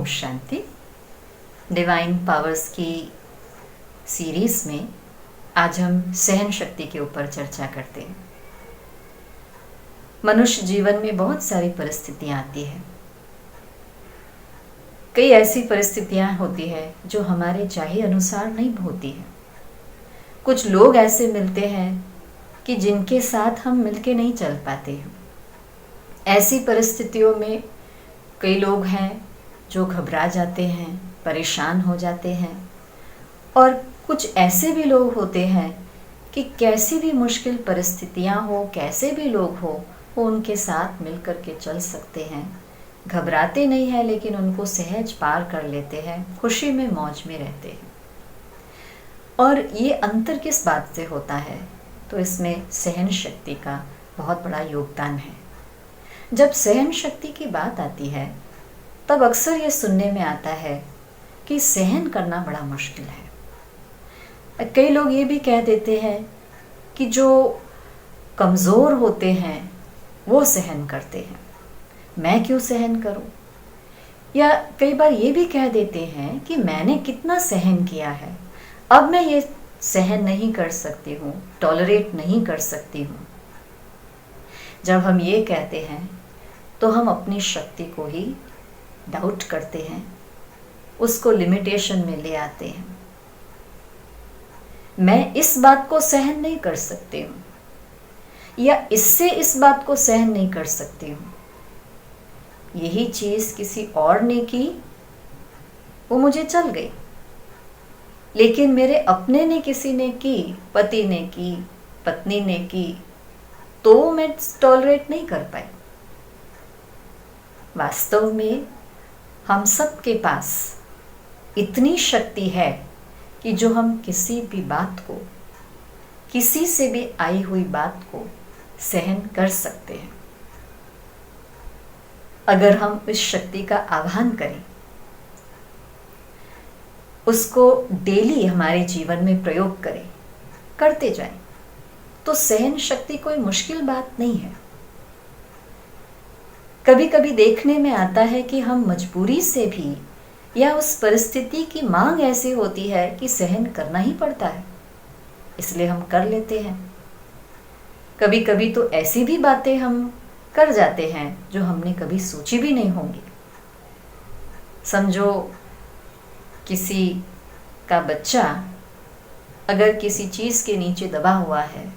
Om Shanti. Divine powers की series में आज हम सहन शक्ति के ऊपर चर्चा करते हैं। मनुष्य जीवन में बहुत सारी परिस्थितियां आती हैं। कई ऐसी परिस्थितियां होती है जो हमारे चाहे अनुसार नहीं होती है। कुछ लोग ऐसे मिलते हैं कि जिनके साथ हम मिलके नहीं चल पाते हैं। ऐसी परिस्थितियों में कई लोग हैं जो घबरा जाते हैं, परेशान हो जाते हैं, और कुछ ऐसे भी लोग होते हैं कि कैसी भी मुश्किल परिस्थितियां हो, कैसे भी लोग हो, वो उनके साथ मिलकर के चल सकते हैं। घबराते नहीं हैं लेकिन उनको सहज पार कर लेते हैं, खुशी में मौज में रहते हैं। और ये अंतर किस बात से होता है? तो इसमें सहन शक्ति का बहुत बड़ा योगदान है। जब सहन शक्ति की बात आती है तब अक्सर ये सुनने में आता है कि सहन करना बड़ा मुश्किल है। कई लोग ये भी कह देते हैं कि जो कमज़ोर होते हैं वो सहन करते हैं, मैं क्यों सहन करूं? या कई बार ये भी कह देते हैं कि मैंने कितना सहन किया है, अब मैं ये सहन नहीं कर सकती हूँ, टॉलरेट नहीं कर सकती हूँ। जब हम ये कहते हैं तो हम अपनी शक्ति को ही डाउट करते हैं, उसको लिमिटेशन में ले आते हैं। मैं इस बात को सहन नहीं कर सकती हूँ, या इससे इस बात को सहन नहीं कर सकती हूँ। यही चीज किसी और ने की, वो मुझे चल गई, लेकिन मेरे अपने ने किसी ने की, पति ने की, पत्नी ने की, तो मैं टॉलरेट नहीं कर पाई। वास्तव में हम सब के पास इतनी शक्ति है कि जो हम किसी भी बात को, किसी से भी आई हुई बात को सहन कर सकते हैं, अगर हम इस शक्ति का आह्वान करें, उसको डेली हमारे जीवन में प्रयोग करें, करते जाएं, तो सहन शक्ति कोई मुश्किल बात नहीं है। कभी कभी देखने में आता है कि हम मजबूरी से भी, या उस परिस्थिति की मांग ऐसी होती है कि सहन करना ही पड़ता है, इसलिए हम कर लेते हैं। कभी कभी तो ऐसी भी बातें हम कर जाते हैं जो हमने कभी सोची भी नहीं होंगी। समझो किसी का बच्चा अगर किसी चीज के नीचे दबा हुआ है,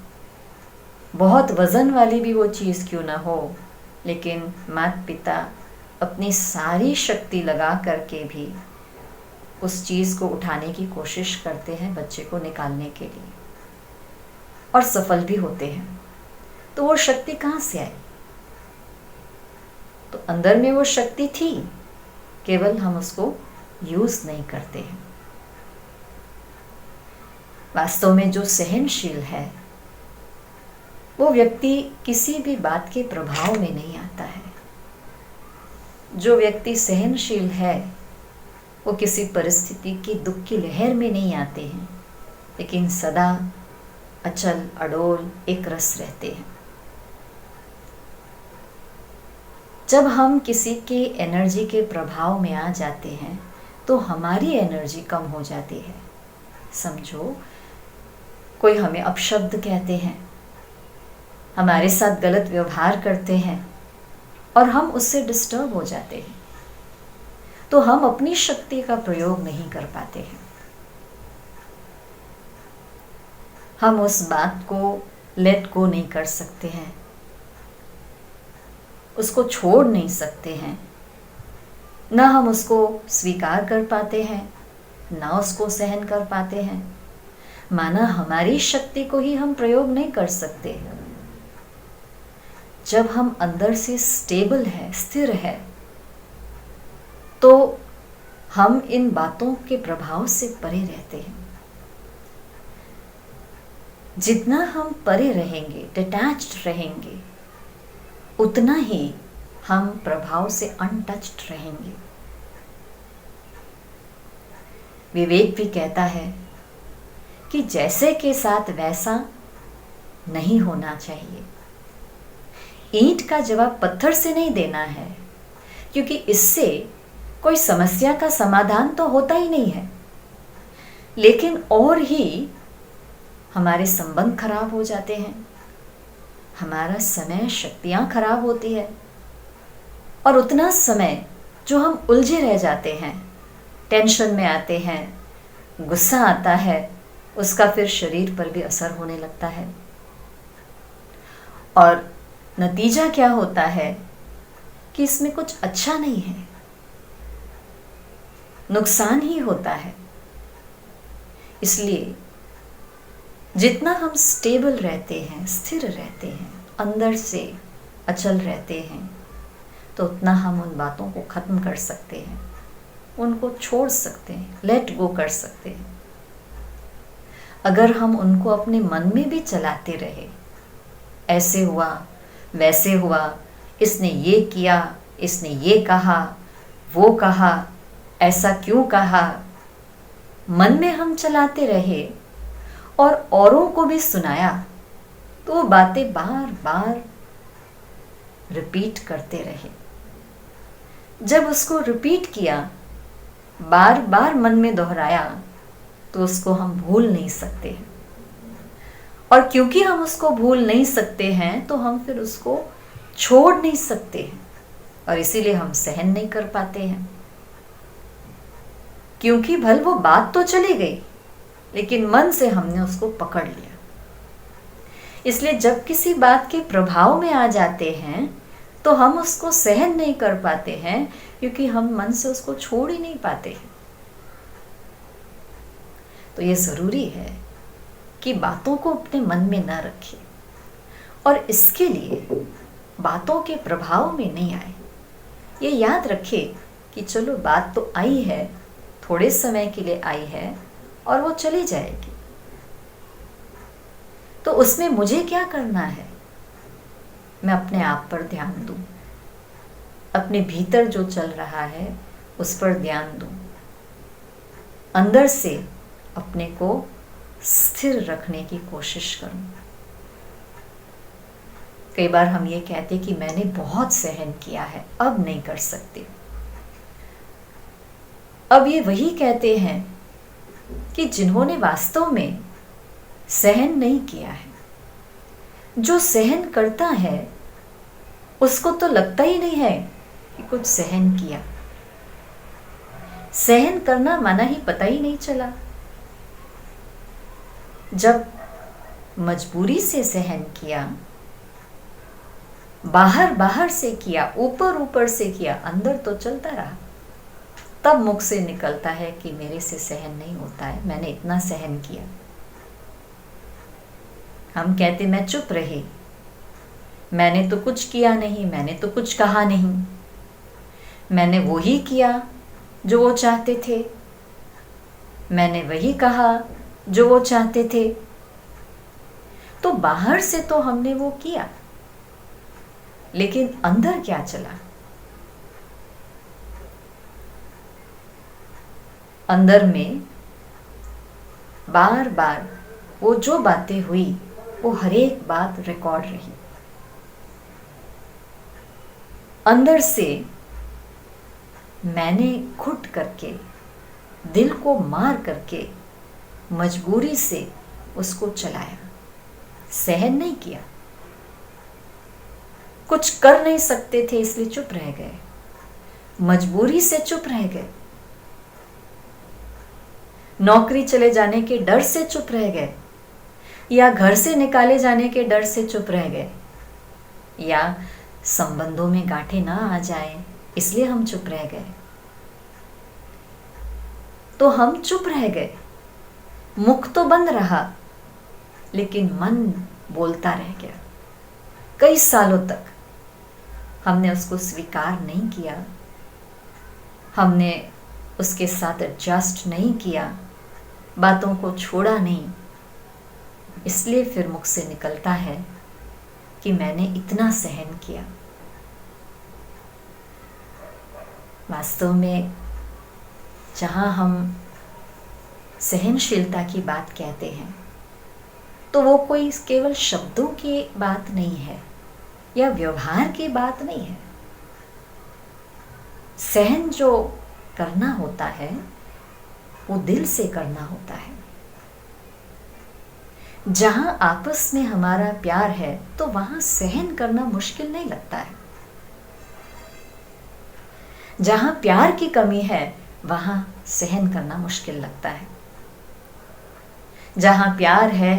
बहुत वजन वाली भी वो चीज क्यों ना हो, लेकिन माता पिता अपनी सारी शक्ति लगा करके भी उस चीज को उठाने की कोशिश करते हैं बच्चे को निकालने के लिए, और सफल भी होते हैं। तो वो शक्ति कहाँ से आई? तो अंदर में वो शक्ति थी, केवल हम उसको यूज नहीं करते हैं। वास्तव में जो सहनशील है वो व्यक्ति किसी भी बात के प्रभाव में नहीं आता है। जो व्यक्ति सहनशील है वो किसी परिस्थिति की दुख की लहर में नहीं आते हैं, लेकिन सदा अचल अडोल एक रस रहते हैं। जब हम किसी के एनर्जी के प्रभाव में आ जाते हैं तो हमारी एनर्जी कम हो जाती है। समझो कोई हमें अपशब्द कहते हैं, हमारे साथ गलत व्यवहार करते हैं, और हम उससे डिस्टर्ब हो जाते हैं, तो हम अपनी शक्ति का प्रयोग नहीं कर पाते हैं। हम उस बात को लेट गो नहीं कर सकते हैं, उसको छोड़ नहीं सकते हैं, ना हम उसको स्वीकार कर पाते हैं, ना उसको सहन कर पाते हैं। माना हमारी शक्ति को ही हम प्रयोग नहीं कर सकते। जब हम अंदर से स्टेबल है, स्थिर है, तो हम इन बातों के प्रभाव से परे रहते हैं। जितना हम परे रहेंगे, डिटैच्ड रहेंगे, उतना ही हम प्रभाव से अनटच्ड रहेंगे। विवेक भी कहता है कि जैसे के साथ वैसा नहीं होना चाहिए। ईंट का जवाब पत्थर से नहीं देना है, क्योंकि इससे कोई समस्या का समाधान तो होता ही नहीं है, लेकिन और ही हमारे संबंध खराब हो जाते हैं, हमारा समय शक्तियां खराब होती है, और उतना समय जो हम उलझे रह जाते हैं, टेंशन में आते हैं, गुस्सा आता है, उसका फिर शरीर पर भी असर होने लगता है। और नतीजा क्या होता है कि इसमें कुछ अच्छा नहीं है, नुकसान ही होता है। इसलिए जितना हम स्टेबल रहते हैं, स्थिर रहते हैं, अंदर से अचल रहते हैं, तो उतना हम उन बातों को खत्म कर सकते हैं, उनको छोड़ सकते हैं, लेट गो कर सकते हैं। अगर हम उनको अपने मन में भी चलाते रहे, ऐसे हुआ, वैसे हुआ, इसने ये किया, इसने ये कहा, वो कहा, ऐसा क्यों कहा, मन में हम चलाते रहे और औरों को भी सुनाया, तो वो बातें बार बार रिपीट करते रहे। जब उसको रिपीट किया, बार बार मन में दोहराया, तो उसको हम भूल नहीं सकते हैं। और क्योंकि हम उसको भूल नहीं सकते हैं, तो हम फिर उसको छोड़ नहीं सकते हैं, और इसीलिए हम सहन नहीं कर पाते हैं। क्योंकि भल वो बात तो चली गई, लेकिन मन से हमने उसको पकड़ लिया। इसलिए जब किसी बात के प्रभाव में आ जाते हैं, तो हम उसको सहन नहीं कर पाते हैं, क्योंकि हम मन से उसको छोड़ ही नहीं पाते हैं। तो ये जरूरी है कि बातों को अपने मन में न रखें, और इसके लिए बातों के प्रभाव में नहीं आए। ये याद रखें कि चलो बात तो आई है, थोड़े समय के लिए आई है, और वो चली जाएगी, तो उसमें मुझे क्या करना है? मैं अपने आप पर ध्यान दूं, अपने भीतर जो चल रहा है उस पर ध्यान दूं, अंदर से अपने को स्थिर रखने की कोशिश करूं। कई बार हम ये कहते कि मैंने बहुत सहन किया है, अब नहीं कर सकते। अब ये वही कहते हैं कि जिन्होंने वास्तव में सहन नहीं किया है। जो सहन करता है उसको तो लगता ही नहीं है कि कुछ सहन किया। सहन करना माना ही पता ही नहीं चला। जब मजबूरी से सहन किया, बाहर बाहर से किया, ऊपर ऊपर से किया, अंदर तो चलता रहा, तब मुख से निकलता है कि मेरे से सहन नहीं होता है, मैंने इतना सहन किया। हम कहते मैं चुप रही, मैंने तो कुछ किया नहीं, मैंने तो कुछ कहा नहीं, मैंने वही किया जो वो चाहते थे, मैंने वही कहा जो वो चाहते थे। तो बाहर से तो हमने वो किया, लेकिन अंदर क्या चला? अंदर में बार बार वो जो बातें हुई, वो हर एक बात रिकॉर्ड रही। अंदर से मैंने घुट करके, दिल को मार करके, मजबूरी से उसको चलाया, सहन नहीं किया। कुछ कर नहीं सकते थे इसलिए चुप रह गए, मजबूरी से चुप रह गए, नौकरी चले जाने के डर से चुप रह गए, या घर से निकाले जाने के डर से चुप रह गए, या संबंधों में गांठें ना आ जाए इसलिए हम चुप रह गए। तो हम चुप रह गए, मुख तो बंद रहा, लेकिन मन बोलता रह गया। कई सालों तक हमने उसको स्वीकार नहीं किया, हमने उसके साथ एडजस्ट नहीं किया, बातों को छोड़ा नहीं। इसलिए फिर मुख से निकलता है कि मैंने इतना सहन किया। वास्तव में जहाँ हम सहनशीलता की बात कहते हैं, तो वो कोई केवल शब्दों की बात नहीं है या व्यवहार की बात नहीं है। सहन जो करना होता है वो दिल से करना होता है। जहां आपस में हमारा प्यार है तो वहां सहन करना मुश्किल नहीं लगता है। जहां प्यार की कमी है वहां सहन करना मुश्किल लगता है। जहां प्यार है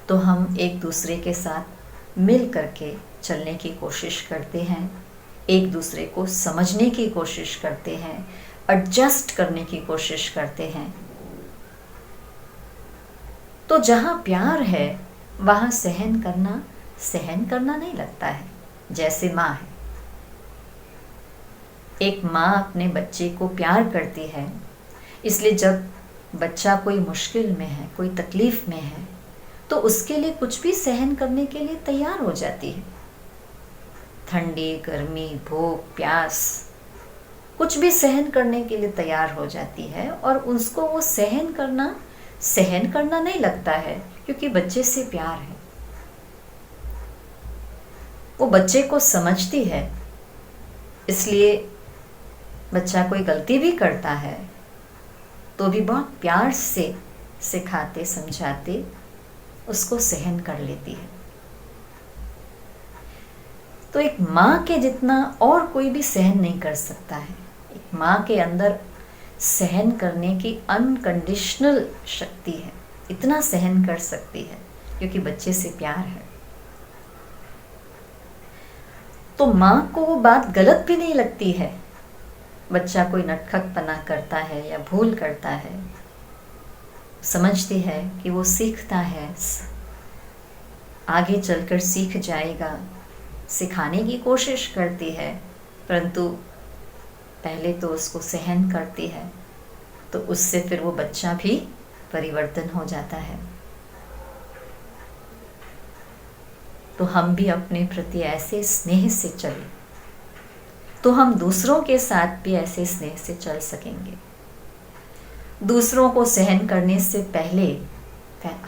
तो हम एक दूसरे के साथ मिल करके चलने की कोशिश करते हैं, एक दूसरे को समझने की कोशिश करते हैं, एडजस्ट करने की कोशिश करते हैं। तो जहां प्यार है वहां सहन करना नहीं लगता है। जैसे माँ है, एक माँ अपने बच्चे को प्यार करती है, इसलिए जब बच्चा कोई मुश्किल में है, कोई तकलीफ में है, तो उसके लिए कुछ भी सहन करने के लिए तैयार हो जाती है। ठंडी, गर्मी, भूख, प्यास, कुछ भी सहन करने के लिए तैयार हो जाती है। और उसको वो सहन करना नहीं लगता है, क्योंकि बच्चे से प्यार है। वो बच्चे को समझती है, इसलिए बच्चा कोई गलती भी करता है तो भी बहुत प्यार से सिखाते समझाते उसको सहन कर लेती है। तो एक माँ के जितना और कोई भी सहन नहीं कर सकता है। एक माँ के अंदर सहन करने की अनकंडीशनल शक्ति है, इतना सहन कर सकती है क्योंकि बच्चे से प्यार है। तो माँ को वो बात गलत भी नहीं लगती है, बच्चा कोई नटखटपना करता है या भूल करता है, समझती है कि वो सीखता है, आगे चलकर सीख जाएगा, सिखाने की कोशिश करती है, परंतु पहले तो उसको सहन करती है, तो उससे फिर वो बच्चा भी परिवर्तन हो जाता है। तो हम भी अपने प्रति ऐसे स्नेह से चलें तो हम दूसरों के साथ भी ऐसे स्नेह से चल सकेंगे। दूसरों को सहन करने से पहले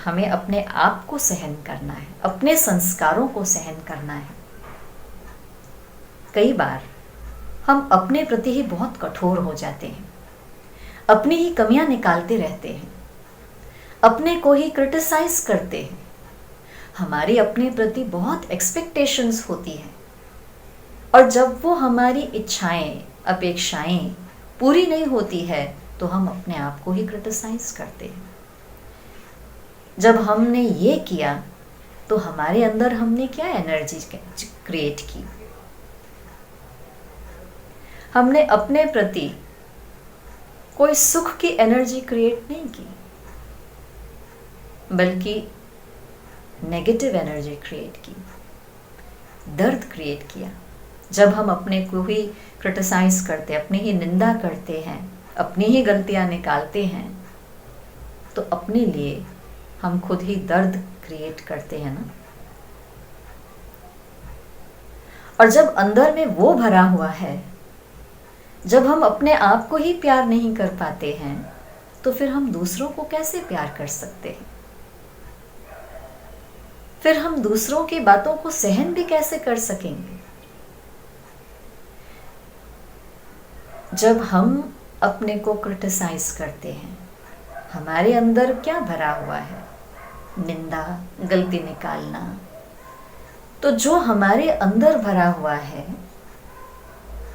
हमें अपने आप को सहन करना है, अपने संस्कारों को सहन करना है। कई बार हम अपने प्रति ही बहुत कठोर हो जाते हैं, अपनी ही कमियां निकालते रहते हैं, अपने को ही क्रिटिसाइज करते हैं। हमारी अपने प्रति बहुत एक्सपेक्टेशंस होती हैं, और जब वो हमारी इच्छाएं, अपेक्षाएं पूरी नहीं होती है तो हम अपने आप को ही क्रिटिसाइज करते हैं। जब हमने ये किया तो हमारे अंदर हमने क्या एनर्जी क्रिएट की? हमने अपने प्रति कोई सुख की एनर्जी क्रिएट नहीं की, बल्कि नेगेटिव एनर्जी क्रिएट की, दर्द क्रिएट किया। जब हम अपने को ही क्रिटिसाइज करते, अपनी ही निंदा करते हैं, अपनी ही गलतियां निकालते हैं, तो अपने लिए हम खुद ही दर्द क्रिएट करते हैं ना। और जब अंदर में वो भरा हुआ है, जब हम अपने आप को ही प्यार नहीं कर पाते हैं, तो फिर हम दूसरों को कैसे प्यार कर सकते हैं? फिर हम दूसरों की बातों को सहन भी कैसे कर सकेंगे? जब हम अपने को क्रिटिसाइज करते हैं, हमारे अंदर क्या भरा हुआ है? निंदा, गलती निकालना। तो जो हमारे अंदर भरा हुआ है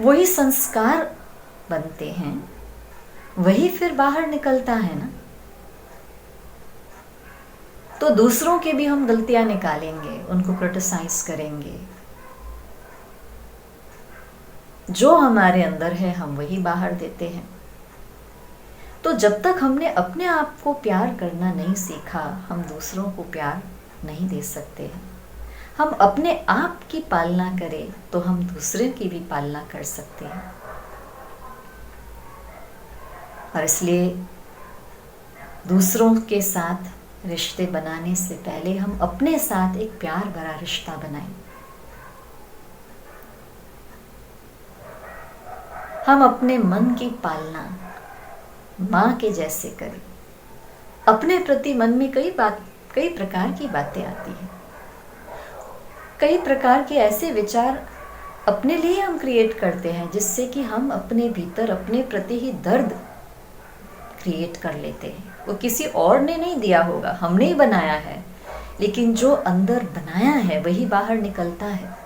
वही संस्कार बनते हैं, वही फिर बाहर निकलता है ना। तो दूसरों की भी हम गलतियां निकालेंगे, उनको क्रिटिसाइज करेंगे, जो हमारे अंदर है हम वही बाहर देते हैं। तो जब तक हमने अपने आप को प्यार करना नहीं सीखा, हम दूसरों को प्यार नहीं दे सकते हैं। हम अपने आप की पालना करें तो हम दूसरे की भी पालना कर सकते हैं। और इसलिए दूसरों के साथ रिश्ते बनाने से पहले हम अपने साथ एक प्यार भरा रिश्ता बनाएं। हम अपने मन की पालना माँ के जैसे करें। अपने प्रति मन में कई प्रकार की बातें आती हैं, कई प्रकार के ऐसे विचार अपने लिए हम क्रिएट करते हैं, जिससे कि हम अपने भीतर अपने प्रति ही दर्द क्रिएट कर लेते हैं। वो किसी और ने नहीं दिया होगा, हमने ही बनाया है, लेकिन जो अंदर बनाया है वही बाहर निकलता है।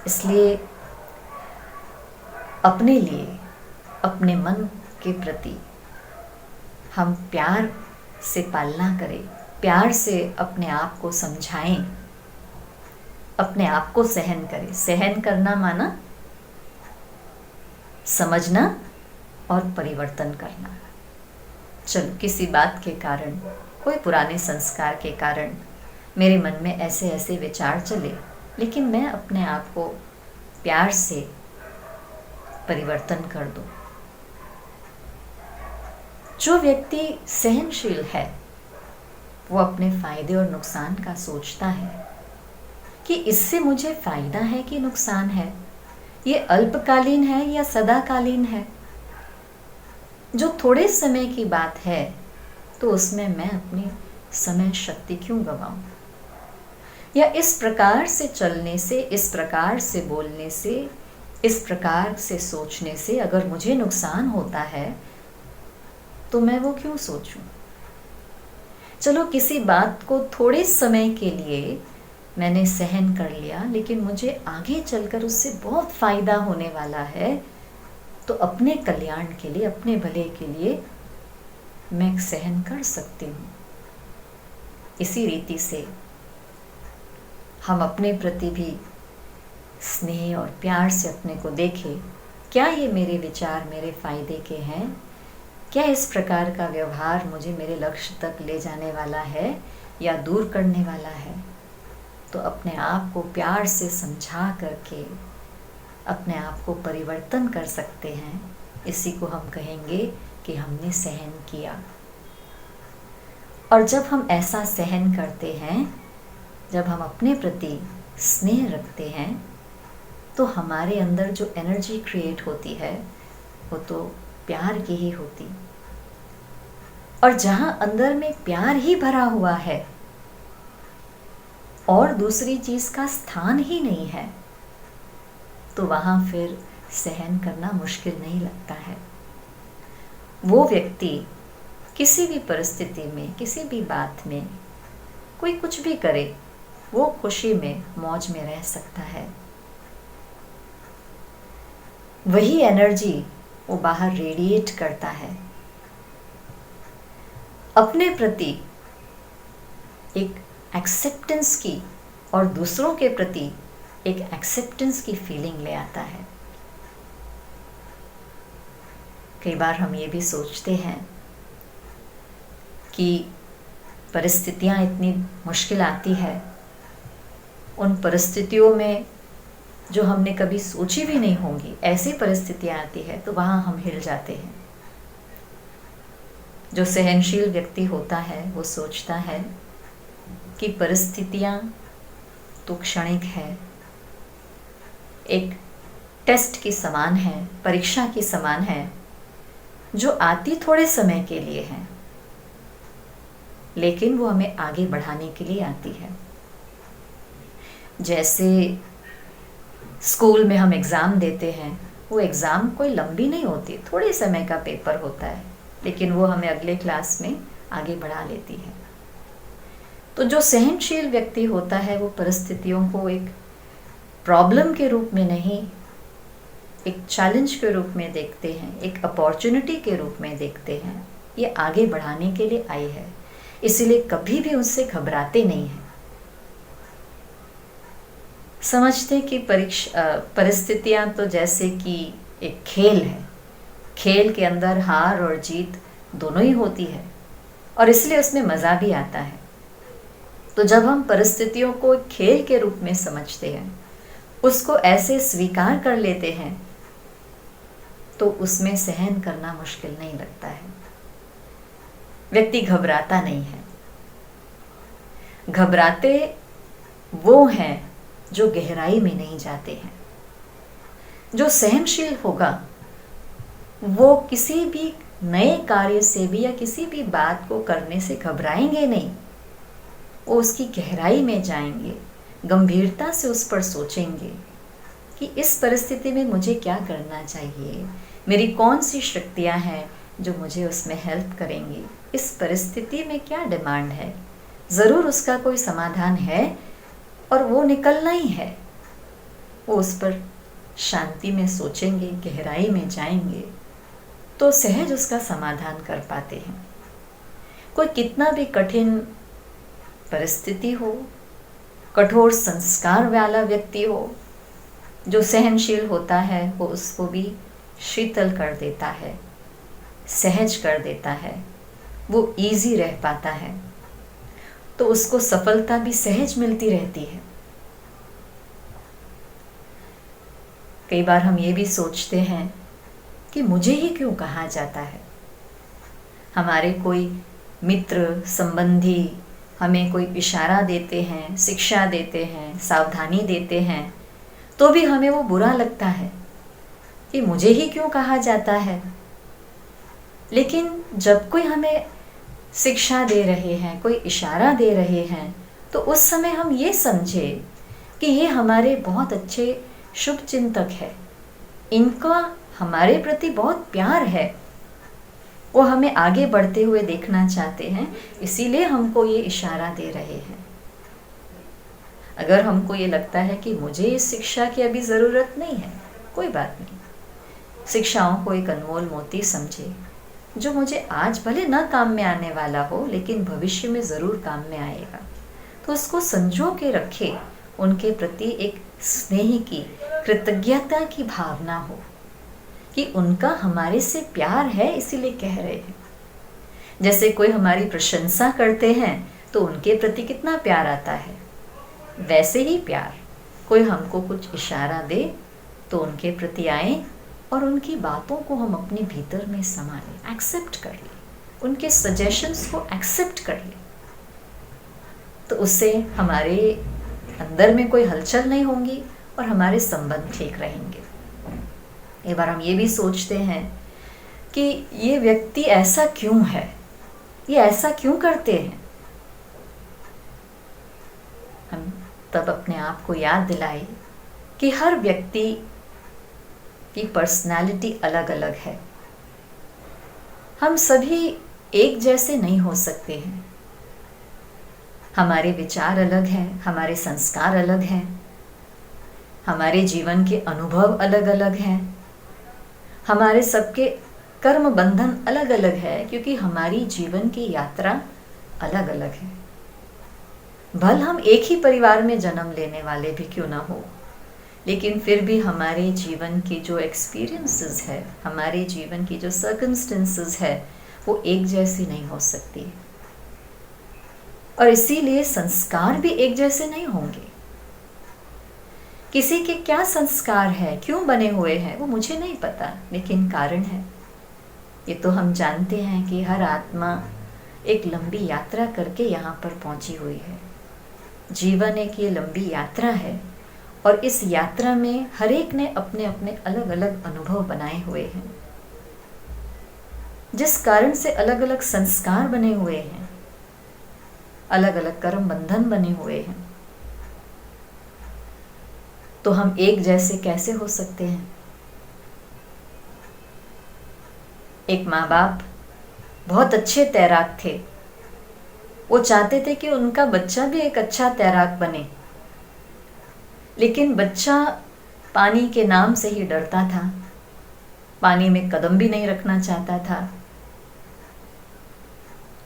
इसलिए अपने लिए, अपने मन के प्रति हम प्यार से पालना करें, प्यार से अपने आप को समझाएं, अपने आप को सहन करें। सहन करना माना समझना और परिवर्तन करना। चलो, किसी बात के कारण, कोई पुराने संस्कार के कारण मेरे मन में ऐसे ऐसे विचार चले, लेकिन मैं अपने आप को प्यार से परिवर्तन कर दूं। जो व्यक्ति सहनशील है वो अपने फायदे और नुकसान का सोचता है कि इससे मुझे फायदा है कि नुकसान है, ये अल्पकालीन है या सदाकालीन है। जो थोड़े समय की बात है तो उसमें मैं अपनी समय शक्ति क्यों गंवाऊं, या इस प्रकार से चलने से, इस प्रकार से बोलने से, इस प्रकार से सोचने से अगर मुझे नुकसान होता है तो मैं वो क्यों सोचूं। चलो, किसी बात को थोड़े समय के लिए मैंने सहन कर लिया, लेकिन मुझे आगे चलकर उससे बहुत फायदा होने वाला है, तो अपने कल्याण के लिए, अपने भले के लिए मैं सहन कर सकती हूँ। इसी रीति से हम अपने प्रति भी स्नेह और प्यार से अपने को देखें, क्या ये मेरे विचार मेरे फायदे के हैं, क्या इस प्रकार का व्यवहार मुझे मेरे लक्ष्य तक ले जाने वाला है या दूर करने वाला है। तो अपने आप को प्यार से समझा करके अपने आप को परिवर्तन कर सकते हैं। इसी को हम कहेंगे कि हमने सहन किया। और जब हम ऐसा सहन करते हैं, जब हम अपने प्रति स्नेह रखते हैं, तो हमारे अंदर जो एनर्जी क्रिएट होती है वो तो प्यार की ही होती। और जहां अंदर में प्यार ही भरा हुआ है और दूसरी चीज का स्थान ही नहीं है, तो वहां फिर सहन करना मुश्किल नहीं लगता है। वो व्यक्ति किसी भी परिस्थिति में, किसी भी बात में, कोई कुछ भी करे, वो खुशी में, मौज में रह सकता है। वही एनर्जी वो बाहर रेडिएट करता है। अपने प्रति एक एक्सेप्टेंस की और दूसरों के प्रति एक एक्सेप्टेंस की फीलिंग ले आता है। कई बार हम ये भी सोचते हैं कि परिस्थितियां इतनी मुश्किल आती है, उन परिस्थितियों में जो हमने कभी सोची भी नहीं होंगी, ऐसी परिस्थितियां आती है तो वहां हम हिल जाते हैं। जो सहनशील व्यक्ति होता है वो सोचता है कि परिस्थितियां तो क्षणिक है, एक टेस्ट की समान है, परीक्षा की समान है, जो आती थोड़े समय के लिए है, लेकिन वो हमें आगे बढ़ाने के लिए आती है। जैसे स्कूल में हम एग्ज़ाम देते हैं, वो एग्ज़ाम कोई लंबी नहीं होती, थोड़े समय का पेपर होता है, लेकिन वो हमें अगले क्लास में आगे बढ़ा लेती है। तो जो सहनशील व्यक्ति होता है वो परिस्थितियों को एक प्रॉब्लम के रूप में नहीं, एक चैलेंज के रूप में देखते हैं, एक अपॉर्चुनिटी के रूप में देखते हैं। ये आगे बढ़ाने के लिए आई है, इसीलिए कभी भी उससे घबराते नहीं हैं। समझते कि परिस्थितियां तो जैसे कि एक खेल है, खेल के अंदर हार और जीत दोनों ही होती है और इसलिए उसमें मज़ा भी आता है। तो जब हम परिस्थितियों को एक खेल के रूप में समझते हैं, उसको ऐसे स्वीकार कर लेते हैं, तो उसमें सहन करना मुश्किल नहीं लगता है। व्यक्ति घबराता नहीं है। घबराते वो हैं जो गहराई में नहीं जाते हैं। जो सहनशील होगा वो किसी भी नए कार्य से भी या किसी भी बात को करने से घबराएंगे नहीं, वो उसकी गहराई में जाएंगे, गंभीरता से उस पर सोचेंगे कि इस परिस्थिति में मुझे क्या करना चाहिए, मेरी कौन सी शक्तियाँ हैं जो मुझे उसमें हेल्प करेंगी, इस परिस्थिति में क्या डिमांड है। ज़रूर उसका कोई समाधान है और वो निकलना ही है। वो उस पर शांति में सोचेंगे, गहराई में जाएंगे तो सहज उसका समाधान कर पाते हैं। कोई कितना भी कठिन परिस्थिति हो, कठोर संस्कार वाला व्यक्ति हो, जो सहनशील होता है वो उसको भी शीतल कर देता है, सहज कर देता है, वो इजी रह पाता है, तो उसको सफलता भी सहज मिलती रहती है। कई बार हम ये भी सोचते हैं कि मुझे ही क्यों कहा जाता है। हमारे कोई मित्र संबंधी हमें कोई इशारा देते हैं, शिक्षा देते हैं, सावधानी देते हैं, तो भी हमें वो बुरा लगता है कि मुझे ही क्यों कहा जाता है। लेकिन जब कोई हमें शिक्षा दे रहे हैं, कोई इशारा दे रहे हैं, तो उस समय हम ये समझे कि ये हमारे बहुत अच्छे शुभ चिंतक है, इनका हमारे प्रति बहुत प्यार है, वो हमें आगे बढ़ते हुए देखना चाहते हैं, इसीलिए हमको ये इशारा दे रहे हैं। अगर हमको ये लगता है कि मुझे इस शिक्षा की अभी ज़रूरत नहीं है, कोई बात नहीं, शिक्षाओं को एक अनमोल मोती समझे, जो मुझे आज भले न काम में आने वाला हो लेकिन भविष्य में ज़रूर काम में आएगा, तो उसको संजो के रखे, उनके प्रति एक स्नेह की, कृतज्ञता की भावना हो कि उनका हमारे से प्यार है, इसीलिए कह रहे हैं। जैसे कोई हमारी प्रशंसा करते हैं तो उनके प्रति कितना प्यार आता है, वैसे ही प्यार कोई हमको कुछ इशारा दे तो उनके प्रति आए और उनकी बातों को हम अपने भीतर में समा लें, एक्सेप्ट कर लें, उनके सजेशंस को एक्सेप्ट कर लें, तो उससे हमारे अंदर में कोई हलचल नहीं होंगी और हमारे संबंध ठीक रहेंगे। एक बार हम ये भी सोचते हैं कि ये व्यक्ति ऐसा क्यों है, ये ऐसा क्यों करते हैं। हम तब अपने आप को याद दिलाए कि हर व्यक्ति की पर्सनालिटी अलग अलग है, हम सभी एक जैसे नहीं हो सकते हैं, हमारे विचार अलग हैं, हमारे संस्कार अलग हैं, हमारे जीवन के अनुभव अलग अलग हैं, हमारे सबके कर्म बंधन अलग अलग है, क्योंकि हमारी जीवन की यात्रा अलग अलग है। भल हम एक ही परिवार में जन्म लेने वाले भी क्यों ना हो, लेकिन फिर भी हमारे जीवन की जो एक्सपीरियंसेस है, हमारे जीवन की जो सर्कमस्टेंसेस है, वो एक जैसी नहीं हो सकती, और इसीलिए संस्कार भी एक जैसे नहीं होंगे। किसी के क्या संस्कार है, क्यों बने हुए हैं, वो मुझे नहीं पता, लेकिन कारण है। ये तो हम जानते हैं कि हर आत्मा एक लंबी यात्रा करके यहाँ पर पहुंची हुई है। जीवन एक ये लंबी यात्रा है और इस यात्रा में हर एक ने अपने अपने अलग अलग अनुभव बनाए हुए हैं, जिस कारण से अलग अलग संस्कार बने हुए हैं, अलग अलग कर्म बंधन बने हुए हैं। तो हम एक जैसे कैसे हो सकते हैं। एक माँ बाप बहुत अच्छे तैराक थे, वो चाहते थे कि उनका बच्चा भी एक अच्छा तैराक बने, लेकिन बच्चा पानी के नाम से ही डरता था, पानी में कदम भी नहीं रखना चाहता था।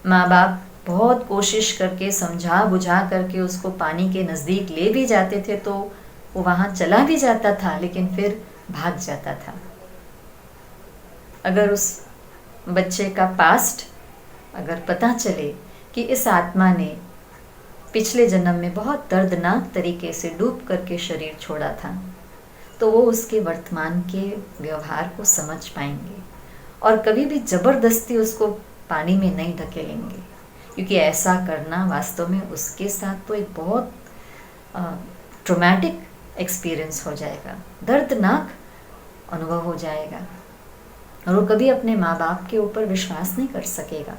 माँ बाप बहुत कोशिश करके समझा बुझा करके उसको पानी के नज़दीक ले भी जाते थे, तो वो वहाँ चला भी जाता था, लेकिन फिर भाग जाता था। अगर उस बच्चे का पास्ट अगर पता चले कि इस आत्मा ने पिछले जन्म में बहुत दर्दनाक तरीके से डूब करके शरीर छोड़ा था, तो वो उसके वर्तमान के व्यवहार को समझ पाएंगे और कभी भी ज़बरदस्ती उसको पानी में नहीं धकेलेंगे, क्योंकि ऐसा करना वास्तव में उसके साथ तो एक बहुत ट्रॉमेटिक एक्सपीरियंस हो जाएगा, दर्दनाक अनुभव हो जाएगा, और वो कभी अपने माँ बाप के ऊपर विश्वास नहीं कर सकेगा।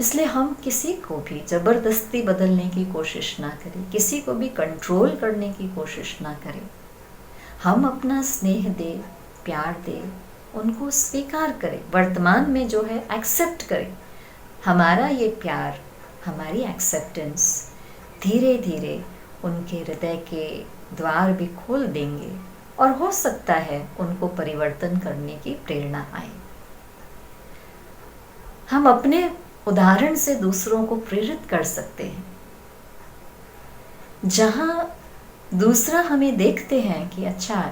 इसलिए हम किसी को भी ज़बरदस्ती बदलने की कोशिश ना करें, किसी को भी कंट्रोल करने की कोशिश ना करें। हम अपना स्नेह दे, प्यार दे, उनको स्वीकार करें, वर्तमान में जो है एक्सेप्ट करें। हमारा ये प्यार, हमारी एक्सेप्टेंस धीरे धीरे उनके हृदय के द्वार भी खोल देंगे और हो सकता है उनको परिवर्तन करने की प्रेरणा आए। हम अपने उदाहरण से दूसरों को प्रेरित कर सकते हैं। जहां दूसरा हमें देखते हैं कि अच्छा,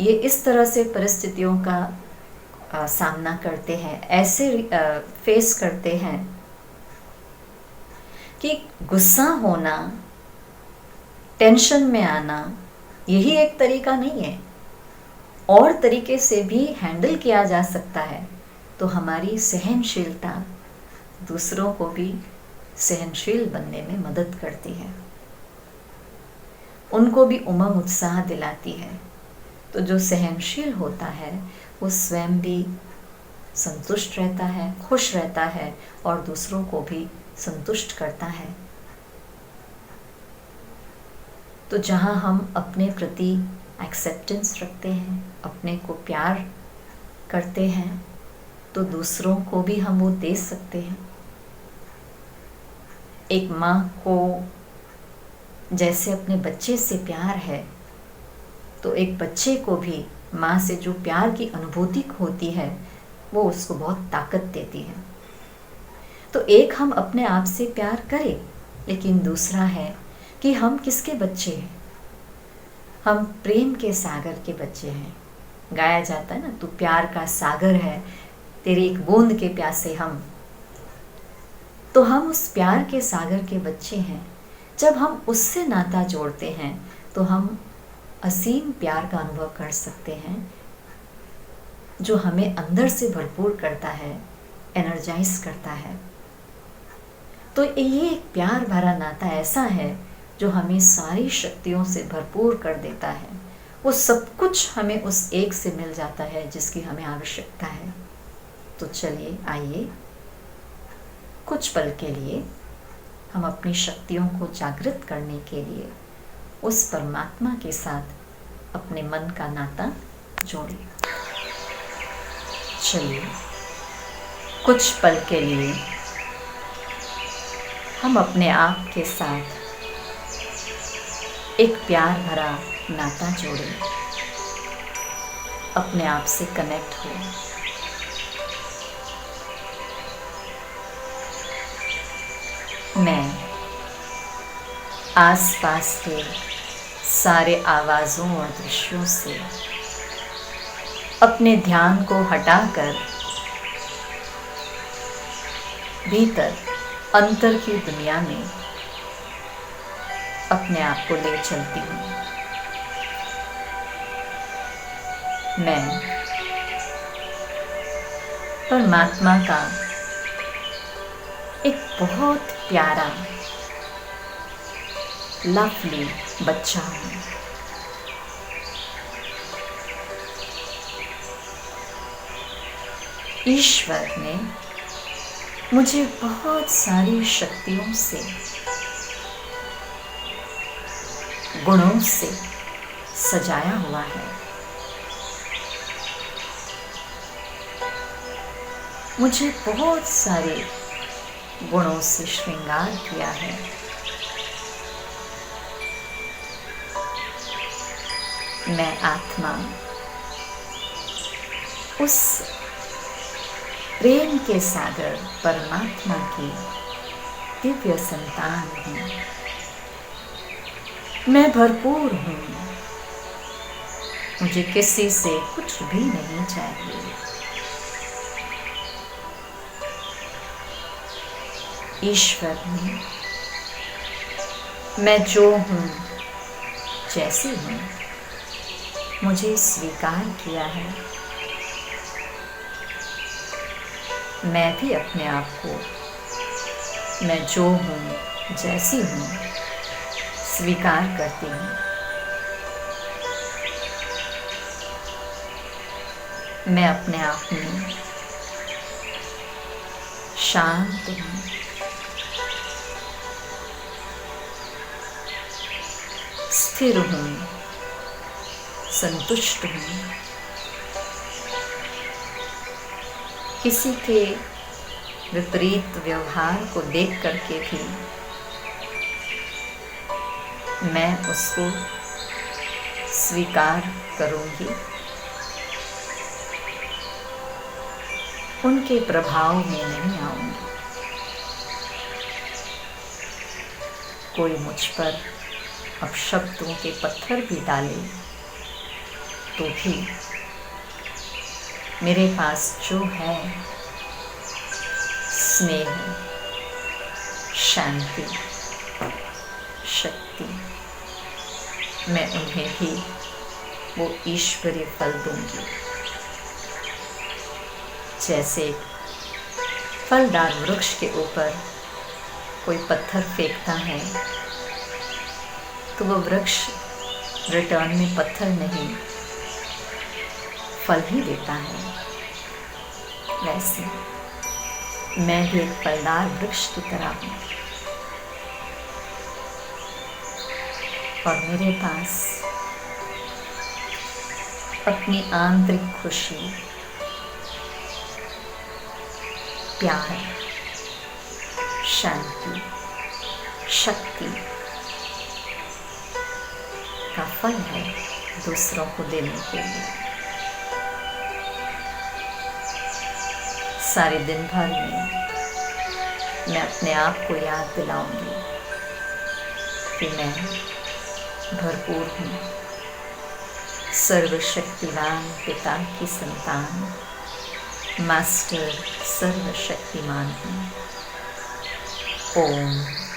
ये इस तरह से परिस्थितियों का सामना करते हैं, ऐसे फेस करते हैं, कि गुस्सा होना, टेंशन में आना यही एक तरीका नहीं है, और तरीके से भी हैंडल किया जा सकता है। तो हमारी सहनशीलता दूसरों को भी सहनशील बनने में मदद करती है, उनको भी उमंग उत्साह दिलाती है। तो जो सहनशील होता है वो स्वयं भी संतुष्ट रहता है, खुश रहता है और दूसरों को भी संतुष्ट करता है। तो जहाँ हम अपने प्रति एक्सेप्टेंस रखते हैं, अपने को प्यार करते हैं, तो दूसरों को भी हम वो दे सकते हैं। एक माँ को जैसे अपने बच्चे से प्यार है, तो एक बच्चे को भी माँ से जो प्यार की अनुभूति होती है वो उसको बहुत ताकत देती है। तो एक हम अपने आप से प्यार करें, लेकिन दूसरा है कि हम किसके बच्चे हैं। हम प्रेम के सागर के बच्चे हैं। गाया जाता है ना, तू प्यार का सागर है, तेरी एक बूंद के प्यासे हम। तो हम उस प्यार के सागर के बच्चे हैं। जब हम उससे नाता जोड़ते हैं तो हम असीम प्यार का अनुभव कर सकते हैं, जो हमें अंदर से भरपूर करता है, एनर्जाइज करता है। तो ये एक प्यार भरा नाता ऐसा है जो हमें सारी शक्तियों से भरपूर कर देता है। वो सब कुछ हमें उस एक से मिल जाता है जिसकी हमें आवश्यकता है। तो चलिए, आइए कुछ पल के लिए हम अपनी शक्तियों को जागृत करने के लिए उस परमात्मा के साथ अपने मन का नाता जोड़ें। चलिए, कुछ पल के लिए हम अपने आप के साथ एक प्यार भरा नाता जोड़ें, अपने आप से कनेक्ट हो। मैं आसपास के सारे आवाज़ों और दृश्यों से अपने ध्यान को हटाकर भीतर अंतर की दुनिया में अपने आप को ले चलती हूँ। मैं परमात्मा का एक बहुत प्यारा लवली बच्चा हूँ। ईश्वर ने मुझे बहुत सारी शक्तियों से, गुणों से सजाया हुआ है। मुझे बहुत सारे गुणों से श्रृंगार किया है। मैं आत्मा उस प्रेम के सागर परमात्मा की दिव्य संतान हूँ। मैं भरपूर हूँ। मुझे किसी से कुछ भी नहीं चाहिए। ईश्वर ने मैं जो हूँ, जैसी हूँ, मुझे स्वीकार किया है। मैं भी अपने आप को मैं जो हूँ, जैसी हूँ, स्वीकार करती हूँ। मैं अपने आप में शांत हूँ। स्थिर हूँ, संतुष्ट हूँ। किसी के विपरीत व्यवहार को देख करके भी मैं उसको स्वीकार करूँगी, उनके प्रभाव में नहीं आऊँगी। कोई मुझ पर अपशब्दों के पत्थर भी डाले तो भी मेरे पास जो है स्नेह, शांति, शक्ति, मैं उन्हें भी वो ईश्वरीय फल दूंगी। जैसे फलदार वृक्ष के ऊपर कोई पत्थर फेंकता है तो वो वृक्ष रिटर्न में पत्थर नहीं, फल ही देता है। वैसे मैं भी एक फलदार वृक्ष की तरह हूँ और मेरे पास अपनी आंतरिक खुशी, प्यार, शांति, शक्ति का फल है दूसरों को देने के लिए। सारे दिन भर में मैं अपने आप को याद दिलाऊंगी कि मैं भरपूर हूँ, सर्वशक्तिवान पिता की संतान, मास्टर सर्वशक्तिमान हूँ। ओम।